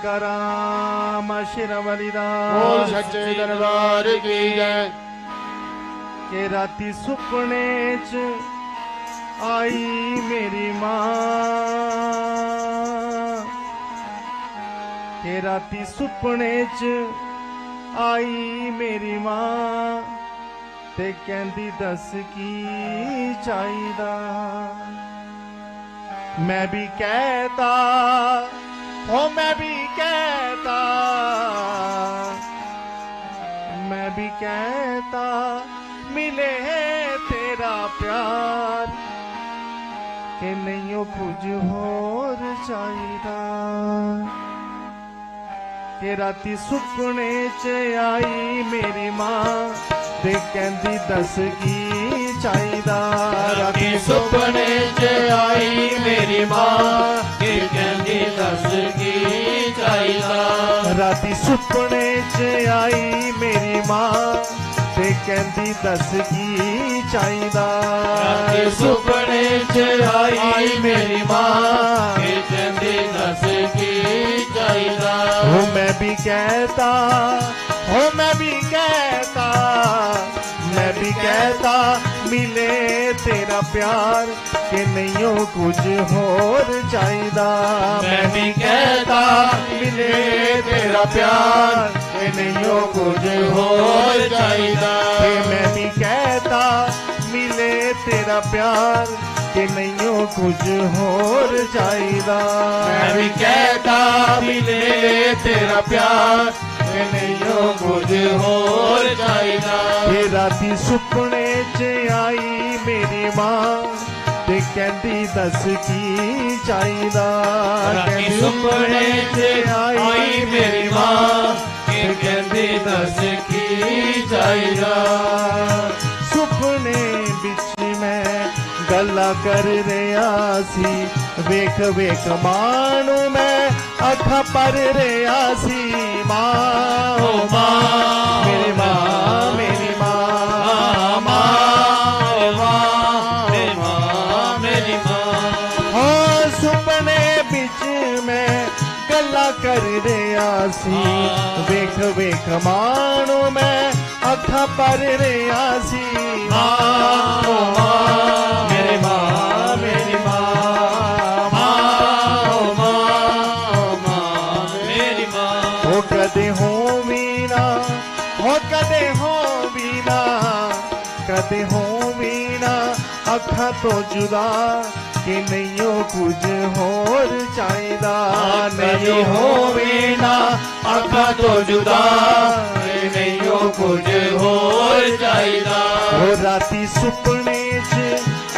सीताराम शिरवली दा बोल सच्चे दरबार की जय। के राती सुपने च आई मेरी मां, के राती सुपने च आई मेरी मां, ते कहंदी दस की चाहिदा। मैं भी कहता हो, मैं भी कहता, मैं भी कहता मिले तेरा प्यार, के नहीं हो कुछ होर चाहिदा। के राती सुपने च आई मेरी मां, ते कहंदी दस की चाहिदा। राती सुपने च आई मेरी मां, के कहंदी दस की चाहिदा। राती सुपने च आई मेरी मां, ते कहंदी दस की चाहिदा। राती सुपने च आई मेरी मां, के कहंदी दस की चाहिदा। हो मैं भी कहता, हो मैं भी कहता, मैं भी कहता मिले तेरा प्यार, के नहीं हो कुछ होर चाहिदा। मैं भी कहता मिले तेरा प्यार, के नहीं हो कुछ होर चाहिदा। मैं भी कहता मिले तेरा प्यार, के नहीं हो कुछ होर चाहिदा। मैं भी कहता मिले तेरा प्यार, के नहीं हो कुछ होर चाहिदा। ये राती सुपने च आई मेरी मां, ते कहंदी दस की चाहिदा। राती सुपने च आई मेरी मां, के कहंदी दस की चाहिदा। सुपने बिच मैं गल्ला कर रहा सी, वेख वेख मानू मैं अखा पर रहा सी। मां ओ मां मेरी मां, मेरी मां, मेरी मां। हाँ सुपने बिच मैं गल्ला कर रहा सी, वेख वेख मानू मैं अखा पर रहा सी। मां मेरी मां, मेरी मां, मेरी मां। हो कदे हो भी ना, हो कदे हो भी ना, कदे हो भी ना अखा तो जुदा, कि नहीं हो कुछ होर चाहिदा। नहीं हो भी ना अखा तो जुदा, नहीं हो कुछ होर चाहिदा। हो राती सुपने च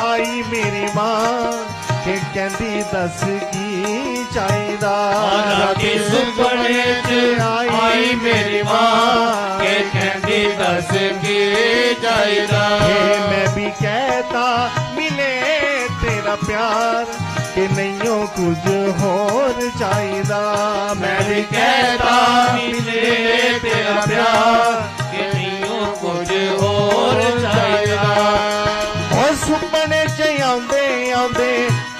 आई मेरी मां, के कहंदी दस की चाहिदा। राती सुपने च आई मेरी मां, के कहंदी दस की चाहिदा। मैं भी कहता मिले तेरा प्यार, के नहीं हो कुछ होर चाहिदा। मैं भी कहता मिले तेरा प्यार, के नहीं हो कुछ होर चाहिदा। और सुपने च आंदे आंदे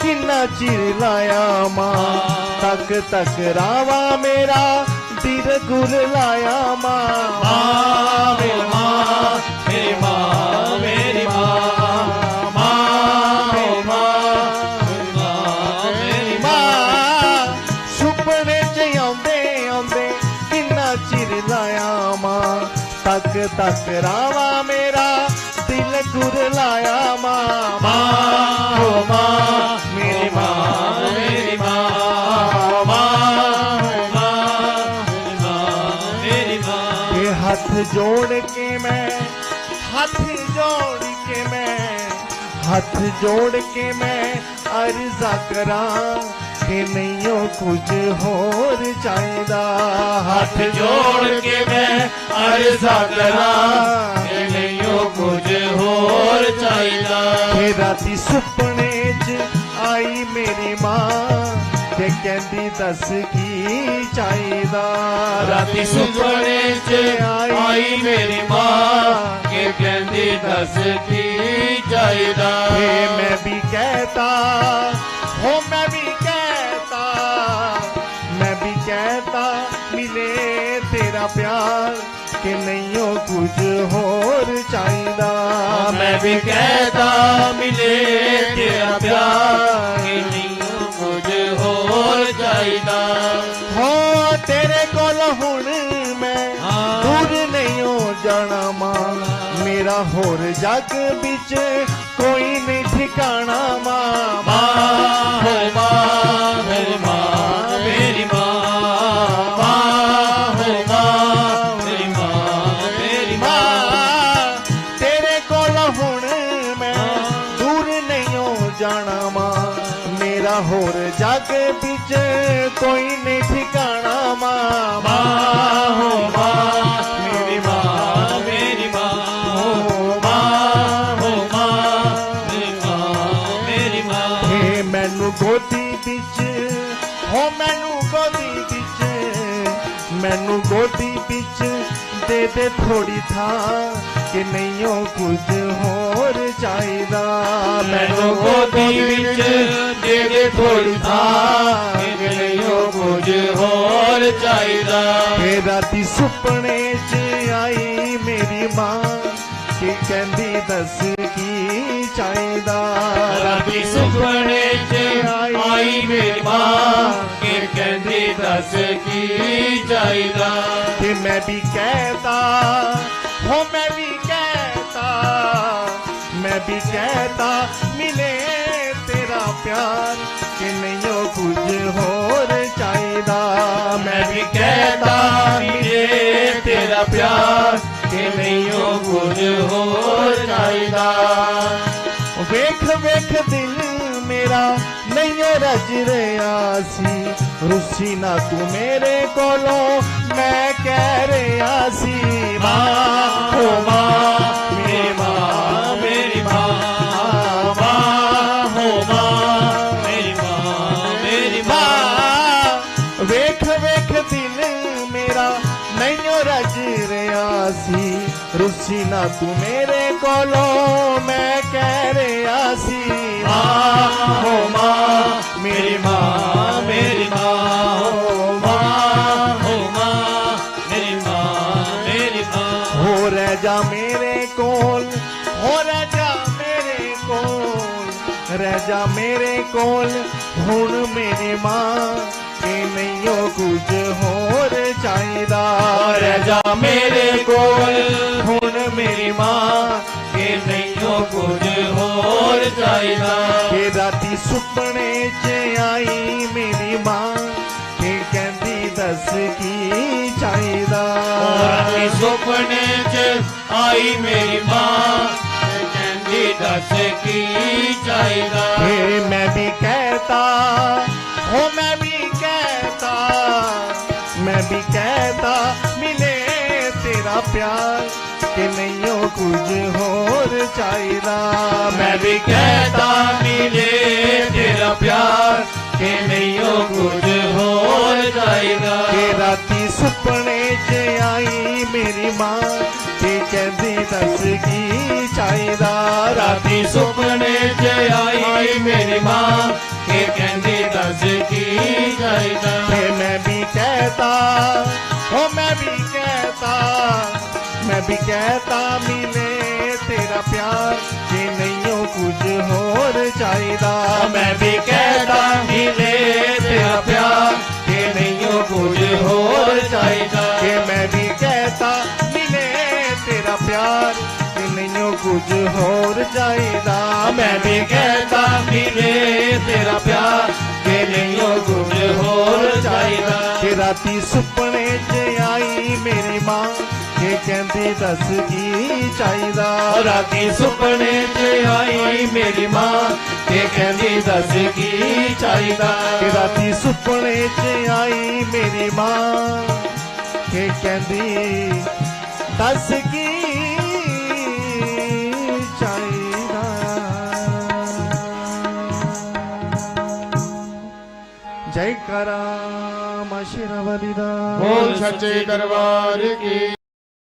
किन्ना चिर लाया मां, तक तक रावा मेरा दिल गुर लाया मां। मेरी मां, मेरी मां, मेरी मां, मेरी मां सुपने च आंदे आंदे किन्ना चिर लाया मां, तक तक रावा मेरा दिल गुर लाया मां। मां मेरी मां, मेरी मां, मेरी मां। ये हाथ जोड़ के मैं, हाथ जोड़ के मैं, हाथ जोड़ के मैं अर्जा करा, कि नहीं हो कुछ होर चाहिदा। हाथ जोड़ के मैं अर्जा करा, कि नहीं हो कुछ होर चाहिदा। हे राती सुपने च आई मेरी मां, के कहंदी दस की चाहिदा। राती सुपने च आई मेरी मां, के कहंदी दस की चाहिदा। मैं भी कहता, हो मैं भी कहता, मैं भी कहता कहता मिले तेरा प्यार कि नहीं हो कुछ होर चाहिदा। मैं भी कहता मिले तेरा प्यार कि नहीं हो कुछ होर चाहिदा। हो तेरे कोल हुण मैं दूर नहीं हो जाना मां, मेरा होर जग बिच कोई नहीं ठिकाना मां। माँ हो माँ मेरी माँ मेरी माँ, माँ हो माँ मेरी माँ मेरी माँ। तेरे कोल हुण मैं दूर नहीं हो जाना मां, मेरा होर जग बिच कोई नहीं ठिकाना मां। माँ हो माँ मेरी माँ मेरी माँ, हो माँ हो माँ मेरी माँ मेरी माँ। हे मैनू गोदी बिच, हो मैनू गोदी बिच, मैनू गोदी बिच दे थोड़ी था कि नहीं हो कुछ होर चाहिदा। मैनू गोदी विच दे दे थोड़ी था कि नहीं हो कुछ होर चाहिदा। हे राती सुपने च आई मेरी मां कि कहंदी दस की चाहिदा। राती सुपने च आई मेरी माँ के कहंदी दस की चाहिदा। कि मैं भी कहता, हो मैं भी कहता, मैं भी कहता मिले तेरा प्यार कि नहीं हो कुछ होर चाहिदा। मैं भी कहता मिले तेरा प्यार कि नहीं हो कुछ होर चाहिदा। वेख वेख दिल मेरा नहीं रज रहा सी, रुसी ना तू मेरे कोलो मैं कह रहा सी। माँ हो माँ मेरी माँ मेरी माँ, माँ हो माँ मेरी माँ मेरी माँ। वेख वेख दिल मेरा नहीं रज रहा सी, रुसी ना तू मेरे कोलो मैं कह रहा सी। माँ हो माँ मेरी माँ मेरी माँ, हो माँ हो माँ मेरी माँ मेरी माँ। हो रह जा मेरे कोल, हो रह जा मेरे कोल, रह जा मेरे कोल हुण मेरी मां कि नहीं हो कुछ होर चाहिदा। रह जा मेरे कोल हुण मेरी मां कि नहीं हो कुछ होर चाहिदा। कि राती सुपने च आई मेरी मां कि कहंदी दस की चाहिदा। राती सुपने च आई मेरी माँ कहंदी दस की चाहिदा। हे मैं भी कहता, हो मैं भी कहता, मैं भी कहता मिले तेरा प्यार कि नहीं हो कुछ होर चाहिदा। मैं भी कहता मिले तेरा प्यार कि नहीं हो कुछ होर चाहिदा। कि राती सुपने च आई मेरी मां कि कहंदी दस की चाहिदा। राती सुपने च आई मेरी माँ के कहंदी दस की चाहिदा। कि मैं भी कहता, हो मैं भी कहता, मैं भी कहता मिले तेरा प्यार कि नहीं हो कुछ होर चाहिदा। मैं भी कहता मिले तेरा प्यार कि नहीं हो कुछ होर चाहिदा। कि मैं भी कहता मिले तेरा प्यार कि नहीं हो कुछ होर चाहिदा। मैं भी कहता मिले तेरा प्यार कि नहीं हो कुछ होर चाहिदा। कि राती सुपने च आई मेरी मां कि कहंदी दस की चाहिदा। राती सुपने च आई मेरी माँ के कहंदी दस की चाहिदा। कि राती सुपने च आई मेरी मां कि कहंदी दस की चाहिदा। जय करा मां शेरावाली दा। बोल सच्चे दरबार की